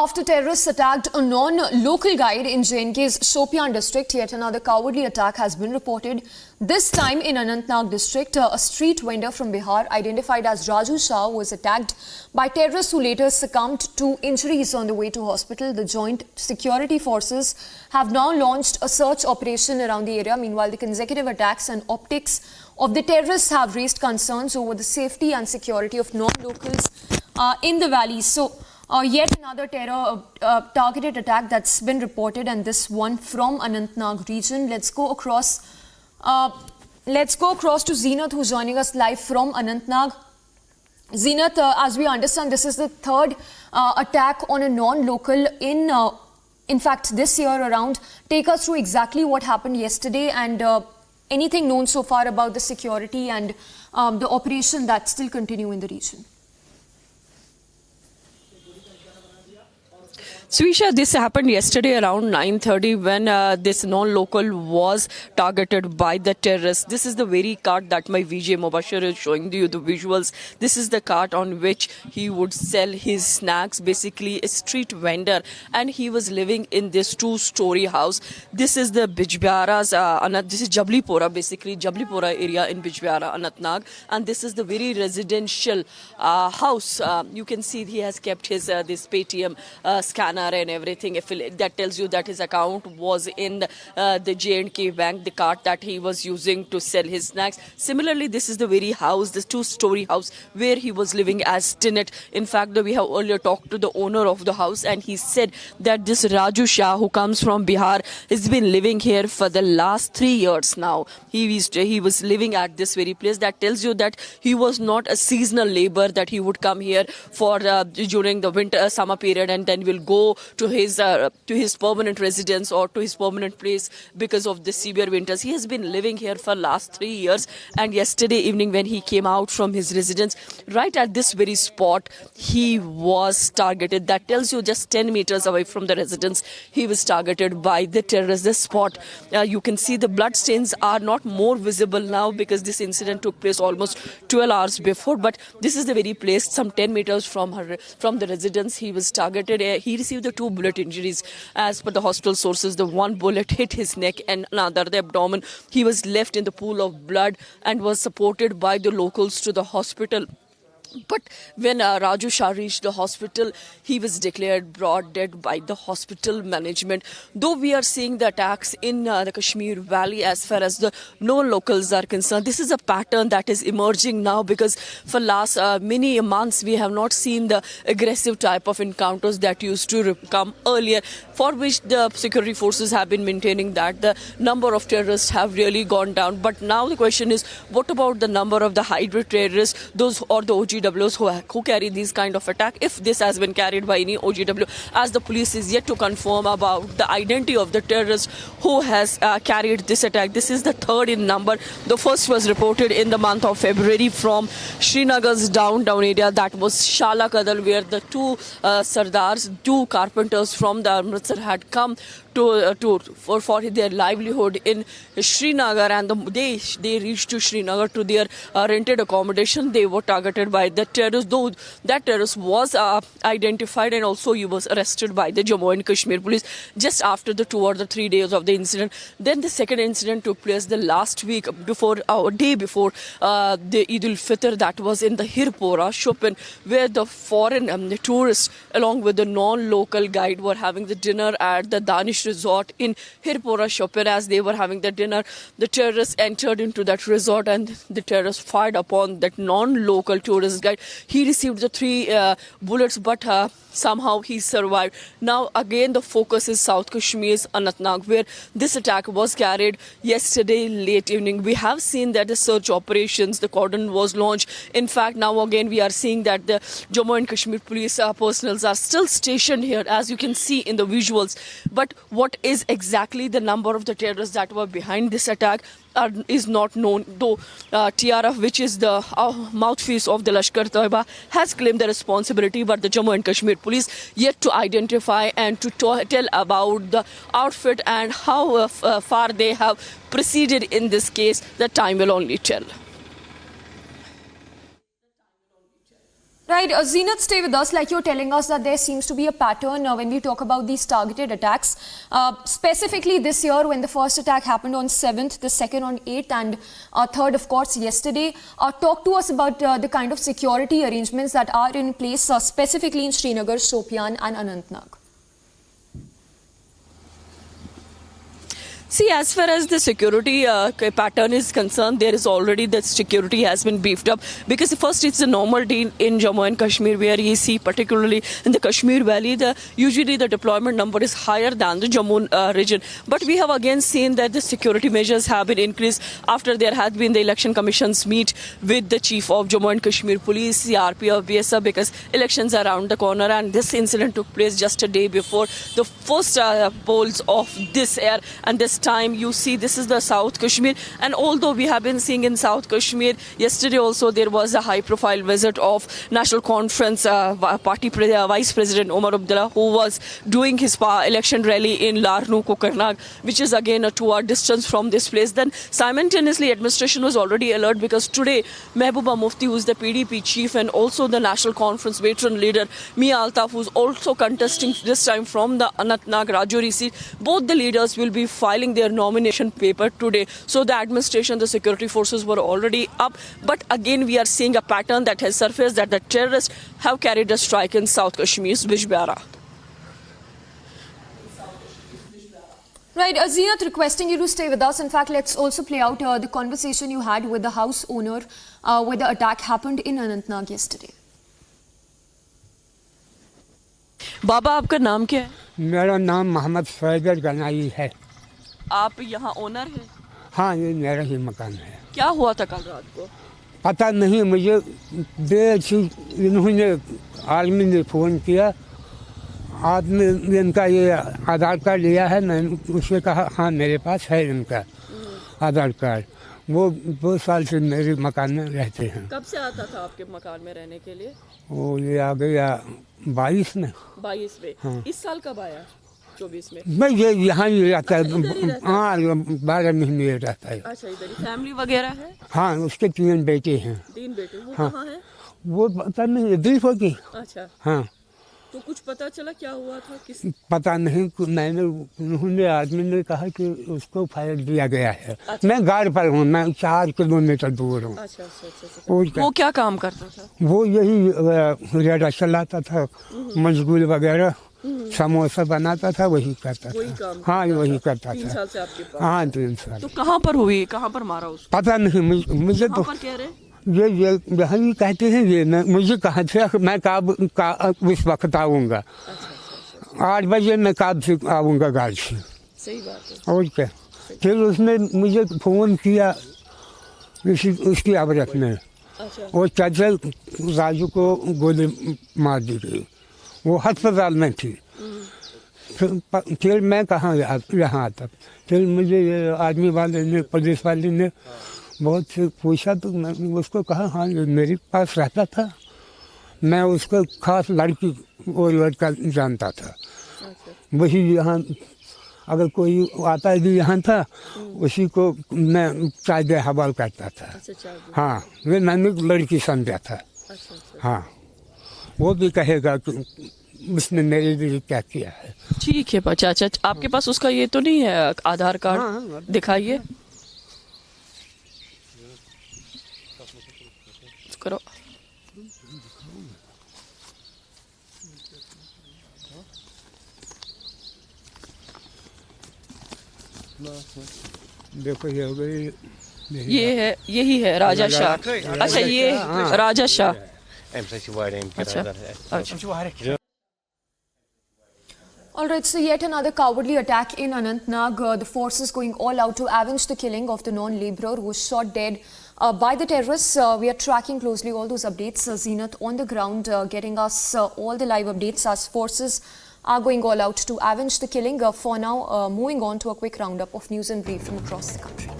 After terrorists attacked a non-local guide in J&K's Shopian district, yet another cowardly attack has been reported. This time in Anantnag district, a street vendor from Bihar identified as Raju Shah was attacked by terrorists who later succumbed to injuries on the way to hospital. The joint security forces have now launched a search operation around the area. Meanwhile, the consecutive attacks and optics of the terrorists have raised concerns over the safety and security of non-locals in the valley. So, yet another terror targeted attack that's been reported, and this one from Anantnag region. Let's go across to Zeenat, who's joining us live from Anantnag. Zeenat, as we understand, this is the third attack on a non-local in fact this year around. Take us through exactly what happened yesterday and anything known so far about the security and the operation that still continue in the region. Swisha, this happened yesterday around 9:30 when this non-local was targeted by the terrorists. This is the very cart that my VJ Mubashir is showing you the visuals. This is the cart on which he would sell his snacks, basically a street vendor, and he was living in this two-story house. This is the Bijbihara's, this is Jablipora, basically Jablipora area in Bijbihara, Anantnag, and this is the very residential house. You can see he has kept his this Paytm scanner and everything. That tells you that his account was in the J&K bank, the card that he was using to sell his snacks. Similarly, this is the very house, this two-story house where he was living as tenant. In fact, we have earlier talked to the owner of the house, and he said that this Raju Shah, who comes from Bihar, has been living here for the last 3 years now. He was living at this very place. That tells you that he was not a seasonal labor, that he would come here for during the winter summer period and then will go to his permanent residence or to his permanent place because of the severe winters. He has been living here for last 3 years, and yesterday evening when he came out from his residence, right at this very spot, he was targeted. That tells you just 10 meters away from the residence, he was targeted by the terrorists. This spot, you can see the blood stains are not more visible now because this incident took place almost 12 hours before, but this is the very place, some 10 meters from the residence, he was targeted. He received the 2 bullet injuries. As per the hospital sources, the 1 bullet hit his neck and another the abdomen. He was left in the pool of blood and was supported by the locals to the hospital. But when Raju Shah reached the hospital, he was declared broad dead by the hospital management. Though we are seeing the attacks in the Kashmir Valley as far as the non-locals are concerned, this is a pattern that is emerging now because for last many months we have not seen the aggressive type of encounters that used to come earlier, for which the security forces have been maintaining that the number of terrorists have really gone down. But now the question is, what about the number of the hybrid terrorists, those or the OGWs who carry these kind of attack, if this has been carried by any OGW, as the police is yet to confirm about the identity of the terrorist who has carried this attack. This is the third in number. The first was reported in the month of February from Srinagar's downtown area, that was Shala Kadal, where the 2 Sardars, 2 carpenters from the Amritsar had come for their livelihood in Srinagar, and they reached to Srinagar to their rented accommodation. They were targeted by the terrorist, though that terrorist was identified and also he was arrested by the Jammu and Kashmir police just after the 2 or the 3 days of the incident. Then the second incident took place the last week before, day before the Eid al-Fitr, that was in the Hirpora Shopping, where the foreign the tourists along with the non-local guide were having the dinner at the Danish resort in Hirpora Shopping. As they were having the dinner, the terrorists entered into that resort and the terrorists fired upon that non-local tourist guide. He received the 3 bullets, but somehow he survived. Now again the focus is South Kashmir's Anantnag, where this attack was carried yesterday late evening. We have seen that the search operations, the cordon was launched. In fact, now again we are seeing that the Jammu and Kashmir police personnel are still stationed here, as you can see in the visuals. But what is exactly the number of the terrorists that were behind this attack is not known, though TRF, which is the mouthpiece of the Lashkar-e-Taiba, has claimed the responsibility, but the Jammu and Kashmir police yet to identify and to tell about the outfit and how far they have proceeded in this case. The time will only tell. Right, Zeenat, stay with us. Like you're telling us that there seems to be a pattern when we talk about these targeted attacks. Specifically this year, when the first attack happened on 7th, the second on 8th, and third, of course, yesterday. Talk to us about the kind of security arrangements that are in place, specifically in Srinagar, Shopian, and Anantnag. See, as far as the security pattern is concerned, there is already the security has been beefed up, because first it's a normal day in Jammu and Kashmir, where you see particularly in the Kashmir Valley, usually the deployment number is higher than the Jammu region. But we have again seen that the security measures have been increased after there had been the election commission's meet with the chief of Jammu and Kashmir Police, CRPF, BSF, because elections are around the corner, and this incident took place just a day before the first polls of this year. And this time you see this is the South Kashmir, and although we have been seeing in South Kashmir, yesterday also there was a high profile visit of National Conference Party Vice President Omar Abdullah, who was doing his election rally in Larnu, Kokarnag, which is again a 2-hour distance from this place. Then simultaneously administration was already alert, because today Mehbooba Mufti, who is the PDP chief, and also the National Conference veteran leader Mia Altaf, who is also contesting this time from the Anantnag Rajouri seat, both the leaders will be filing their nomination paper today. So the administration, the security forces were already up, but again we are seeing a pattern that has surfaced, that the terrorists have carried a strike in South Kashmir's Bijbehara. Right, Zeenat, requesting you to stay with us. In fact, let's also play out the conversation you had with the house owner where the attack happened in Anantnag yesterday. बाबा, आपका नाम क्या है? मेरा नाम मोहम्मद फैजल गनाई है। आप यहाँ owner हैं? हाँ, ये मेरा ही मकान है। क्या हुआ था कल रात को? पता नहीं, मुझे देर से इन्होंने आदमी ने फ़ोन किया, आदमी इनका ये आधार कार्ड लिया है। मैंने उससे कहा हाँ मेरे पास है इनका आधार कार्ड। वो 2 साल से मेरे मकान में रहते हैं। कब से आता था आपके मकान में रहने के लिए? वो ये आ गया 22 में। 22 में? हाँ। इस साल कब आया? 24 में? मैं ये यहाँ ही रहता है। हाँ, 12 महीने रहता है। अच्छा, इधर ही फैमिली वगैरह है? हाँ, उसके 3 बेटे हैं। 3 बेटे? वो हाँ। कहाँ है? वो पता नहीं, इधर होगी। अच्छा, हाँ, तो कुछ पता चला क्या हुआ था? किस पता नहीं, मैंने उन्होंने आदमी ने कहा कि उसको फायर दिया गया है। अच्छा। मैं गाड़ पर हूँ, मैं 4 किलोमीटर दूर हूँ। अच्छा अच्छा अच्छा। वो क्या काम करता था? वो यही रेड़ा चलाता था, मशगूल वगैरह, समोसा बनाता था, वही करता वही था। काम हाँ, वही करता 3 था। साल से आपके पास? हाँ, 3 साल। तो कहाँ पर हुई, कहाँ पर मारा उसको? पता नहीं, मुझे तो कहाँ पर कह रहे? ये यहाँ कहते हैं, ये मुझे कहाँ से, मैं कब उस वक्त आऊँगा। 8 बजे मैं कब से आऊँगा गाड़ी से। सही बात है। और क्या, फिर उसने मुझे फ़ोन किया उसकी अवरत में, अच्छा। वो चाचा राजू को गोली मार दी गई, वो अस्पताल में थी। फिर मैं कहाँ यहाँ आता, फिर मुझे ये आदमी वाले ने, पुलिस वाले ने बहुत से पूछा, तो मैं उसको कहा हाँ ये मेरे पास रहता था, मैं उसको खास लड़की और लड़का जानता था। वही यहाँ अगर कोई आता भी यहाँ था, उसी को मैं चाय हवाल करता था। हाँ, वे मैंने लड़की समझा था। हाँ, वो भी कहेगा कि उसने मेरे लिए क्या किया है। ठीक है चाचा, आपके पास उसका ये तो नहीं है आधार कार्ड? हाँ, दिखाइए करो। देखो ये हो गई, ये है, यही है राजा शाह। अच्छा, ये राजा शाह। अच्छा। All right, so yet another cowardly attack in Anantnag. The forces going all out to avenge the killing of the non-laborer who was shot dead by the terrorists. We are tracking closely all those updates. Zeenat on the ground, getting us all the live updates as forces are going all out to avenge the killing. For now, moving on to a quick roundup of news and brief from across the country.